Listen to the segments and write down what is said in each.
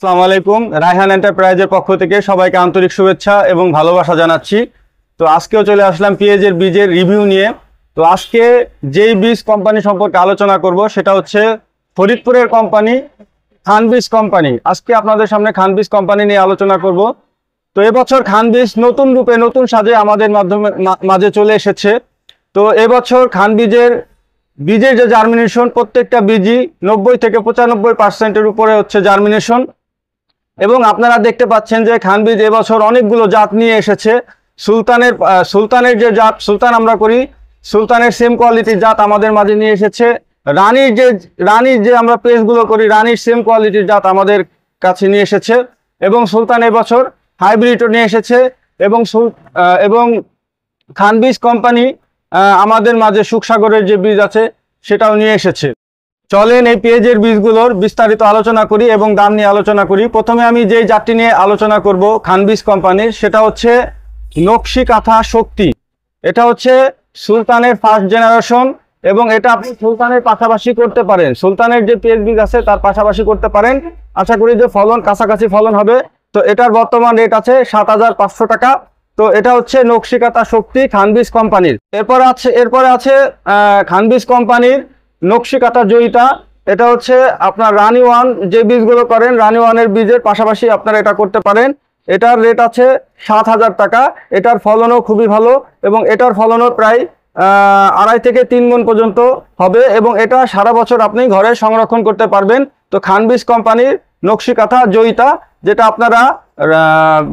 আসসালামু আলাইকুম। রায়হান এন্টারপ্রাইজের পক্ষ থেকে সবাইকে আন্তরিক শুভেচ্ছা এবং ভালোবাসা জানাচ্ছি। তো আজকেও চলে আসলাম পেঁয়াজের বীজের রিভিউ নিয়ে। তো আজকে যেই বীজ কোম্পানি সম্পর্কে আলোচনা করব সেটা হচ্ছে ফরিদপুরের কোম্পানি খান বীজ কোম্পানি। আজকে আপনাদের সামনে খান বীজ কোম্পানি নিয়ে আলোচনা করব। তো এবছর খান বীজ নতুন রূপে নতুন সাজে আমাদের মাঝে চলে এসেছে। তো এবছর খান বীজের যে জার্মিনেশন, প্রত্যেকটা বীজই 90 থেকে 95% উপরে হচ্ছে জার্মিনেশন। এবং আপনারা দেখতে পাচ্ছেন যে খান বীজ এবছর অনেকগুলো জাত নিয়ে এসেছে। সুলতানের যে জাত সুলতান আমরা করি, সুলতানের সেম কোয়ালিটির জাত আমাদের মাঝে নিয়ে এসেছে। রানীর যে আমরা পেজগুলো করি, রানীর সেম কোয়ালিটির জাত আমাদের কাছে নিয়ে এসেছে। এবং সুলতান এবছর হাইব্রিডও নিয়ে এসেছে। এবং খান বীজ কোম্পানি আমাদের মাঝে সুখসাগরের যে বীজ আছে সেটাও নিয়ে এসেছে। চলেন এই পেঁয়াজের বীজগুলোর বিস্তারিত আলোচনা করি এবং দাম নিয়ে আলোচনা করি। প্রথমে আমি যেই জাতটি নিয়ে আলোচনা করব খান বীজ কোম্পানির, সেটা হচ্ছে নকশি কাঁথা শক্তি। এটা হচ্ছে সুলতানের ফার্স্ট জেনারেশন এবং এটা আপনি সুলতানের পাশাপাশি করতে পারেন। সুলতানের যে পেঁয়াজ বীজ আছে তার পাশাপাশি করতে পারেন। আশা করি যে ফলন কাছাকাছি ফলন হবে। তো এটার বর্তমান রেট আছে 7500 টাকা। তো এটা হচ্ছে নকশি কাঁথা শক্তি খান বীজ কোম্পানির। এরপরে আছে খান বীজ কোম্পানির নকশি কাঁথা জয়িতা। এটা হচ্ছে আপনার রানী ওয়ান যে বীজগুলো করেন, রানী ওয়ানের বীজের পাশাপাশি আপনারা এটা করতে পারেন। এটার রেট আছে 7000 টাকা। এটার ফলনও খুবই ভালো এবং এটার ফলনও প্রায় 2.5 থেকে 3 মণ পর্যন্ত হবে এবং এটা সারা বছর আপনি ঘরে সংরক্ষণ করতে পারবেন। তো খান বীজ কোম্পানির নকশি কাঁথা জয়িতা, যেটা আপনারা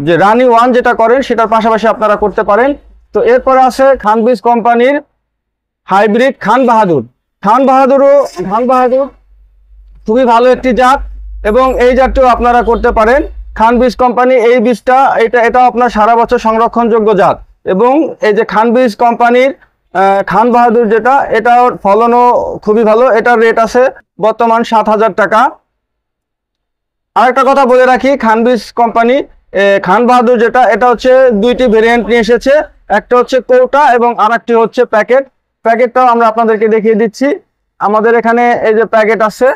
যে রানী ওয়ান যেটা করেন সেটার পাশাপাশি আপনারা করতে পারেন। তো এরপরে আছে খান বীজ কোম্পানির হাইব্রিড খান বাহাদুর। খান বাহাদুর খুবই ভালো একটি জাত এবং এই জাতটিও আপনারা করতে পারেন। খান বীজ কোম্পানি এই বীজটা এটা আপনার সারা বছর সংরক্ষণযোগ্য জাত। এবং এই যে খান বীজ কোম্পানির খান বাহাদুর যেটা, এটার ফলনও খুবই ভালো। এটার রেট আছে বর্তমান 7000 টাকা। আরেকটা কথা বলে রাখি, খান বীজ কোম্পানি খান বাহাদুর যেটা, এটা হচ্ছে দুইটি ভেরিয়েন্ট নিয়ে এসেছে। একটা হচ্ছে কৌটা এবং আরেকটি হচ্ছে প্যাকেট। প্যাকেটটাও আমরা আপনাদেরকে দেখিয়ে দিচ্ছি। আমাদের এখানে এই যে প্যাকেট আছে,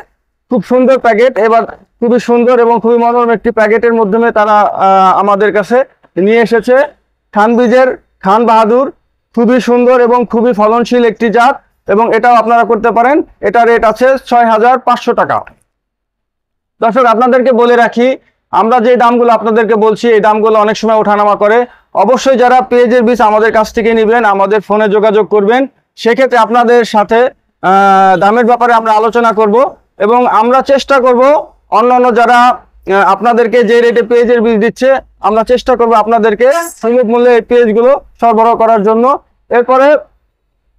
খুব সুন্দর প্যাকেট। এবার খুবই সুন্দর এবং খুবই মনোরম একটি প্যাকেটের মাধ্যমে তারা আমাদের কাছে নিয়ে এসেছে খান বীজের খান বাহাদুর। খুবই সুন্দর এবং খুবই ফলনশীল একটি জাত এবং এটাও আপনারা করতে পারেন। এটা রেট আছে 6500 টাকা। দর্শক, আপনাদেরকে বলে রাখি, আমরা যে দামগুলো আপনাদেরকে বলছি এই দামগুলো অনেক সময় ওঠানামা করে। অবশ্যই যারা পেঁয়াজের বীজ আমাদের কাছ থেকে নেবেন, আমাদের ফোনে যোগাযোগ করবেন। সেক্ষেত্রে আপনাদের সাথে দামের ব্যাপারে আমরা আলোচনা করব এবং আমরা চেষ্টা করব অন্যান্য যারা আপনাদেরকে যে রেটে পেঁয়াজের বীজ দিচ্ছে, আমরা চেষ্টা করব আপনাদেরকে সুলভ মূল্যে এই পেঁয়াজগুলো সরবরাহ করার জন্য।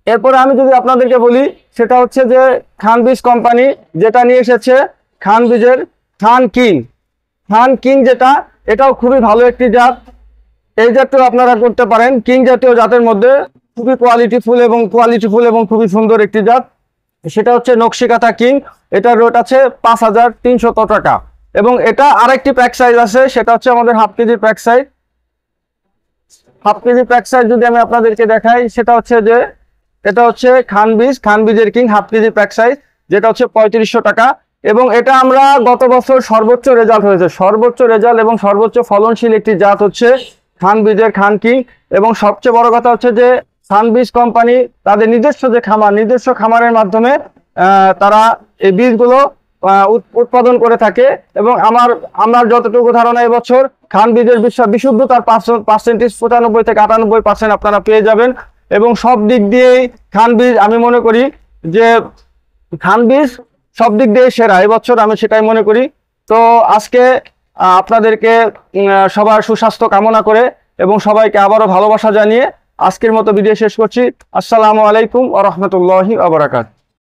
এরপরে আমি যদি আপনাদেরকে বলি, সেটা হচ্ছে যে খান বীজ কোম্পানি যেটা নিয়ে এসেছে খান বীজের খান কিং যেটা, এটাও খুবই ভালো একটি জাত। এই জাতটিও আপনারা করতে পারেন। কিং জাতীয় জাতের মধ্যে খুবই কোয়ালিটিফুল এবং খুবই সুন্দর একটি জাত, সেটা হচ্ছে নকশি কাঁথা কিং। এটার রেট আছে 5300 টাকা। এবং এটা আরেকটি প্যাক সাইজ আছে, সেটা হচ্ছে আমাদের হাফ কেজি প্যাক সাইজ। যদি আমি আপনাদেরকে দেখাই, সেটা হচ্ছে যে এটা হচ্ছে খান বীজের king half KG pack size, যেটা হচ্ছে 3500 টাকা। এবং এটা আমরা গত বছর সর্বোচ্চ রেজাল্ট এবং সর্বোচ্চ ফলনশীল একটি জাত হচ্ছে খান বীজের খান কিং। এবং সবচেয়ে বড় কথা হচ্ছে যে খান বীজ কোম্পানি তাদের নিজস্ব খামারের মাধ্যমে তারা এই বীজগুলো উৎপাদন করে থাকে। এবং আমার যতটুকু ধারণা, এবছর খান বীজের বিশুদ্ধতার পার্সেন্টেজ 95 থেকে 98% আপনারা পেয়ে যাবেন। এবং সব দিক দিয়েই খান বীজ, আমি মনে করি যে খান বীজ সব দিক দিয়ে সেরা এবছর, আমি সেটাই মনে করি। তো আজকে আপনাদেরকে সবার সুস্বাস্থ্য কামনা করে এবং সবাইকে আবারও ভালোবাসা জানিয়ে আজকের মতো ভিডিও শেষ করছি। আসসালামু আলাইকুম ওয়া রাহমাতুল্লাহি ওয়া বারাকাতুহু।